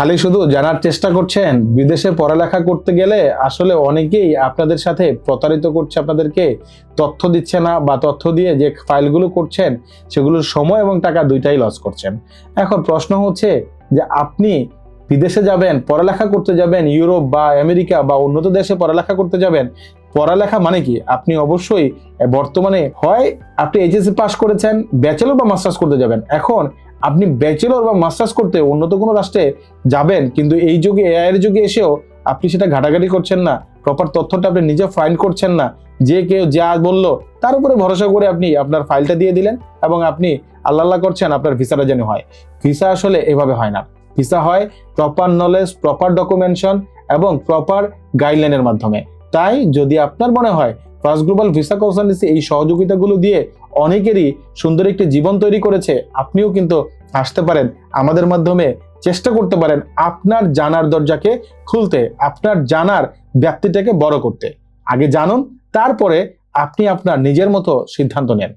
খালি শুধু জানার চেষ্টা করছেন বিদেশে পড়ালেখা করতে গেলে আসলে অনেকেই আপনাদের সাথে প্রতারিত করছে, আপনাদেরকে তথ্য দিচ্ছে না বা তথ্য দিয়ে যে ফাইলগুলো করছেন সেগুলোর সময় এবং টাকা দুইটাই লস করছেন। এখন প্রশ্ন হচ্ছে যে আপনি বিদেশে যাবেন, পড়ালেখা করতে যাবেন, ইউরোপ বা আমেরিকা বা উন্নত দেশে পড়ালেখা করতে যাবেন। পড়ালেখা মানে কি? আপনি অবশ্যই বর্তমানে হয় আপনি এইচএসসি পাস করেছেন, ব্যাচেলর বা মাস্টার্স করতে যাবেন। এখন আপনি ব্যাচেলর বা মাস্টার্স করতে উন্নত কোনো রাষ্ট্রে যাবেন, কিন্তু এই যুগে এআই এর যুগে এসেও আপনি সেটা ঘাটাঘাটি করছেন না, প্রপার তথ্যটা আপনি নিজে ফাইন্ড করছেন না, যে কেউ যা বললো তার উপরে ভরসা করে আপনি আপনার ফাইলটা দিয়ে দিলেন এবং আপনি আল্লাহ আল্লাহ করছেন আপনার ভিসাটা যেন হয়। ভিসা আসলে এভাবে হয় না। ভিসা হয় প্রপার নলেজ, প্রপার ডকুমেন্টেশন এবং প্রপার গাইডলাইনের মাধ্যমে। তাই যদি আপনার মনে হয় ফার্স্ট গ্লোবাল ভিসা কনসালটেন্সি এই সহযোগিতাগুলো দিয়ে অনেকেরই সুন্দর একটি জীবন তৈরি করেছে, আপনিও কিন্তু আসতে পারেন আমাদের মাধ্যমে, চেষ্টা করতে পারেন আপনার জানার দরজাকে খুলতে, আপনার জানার ব্যাপ্তিটাকে বড় করতে। আগে জানুন, তারপরে আপনি আপনার নিজের মতো সিদ্ধান্ত নেন।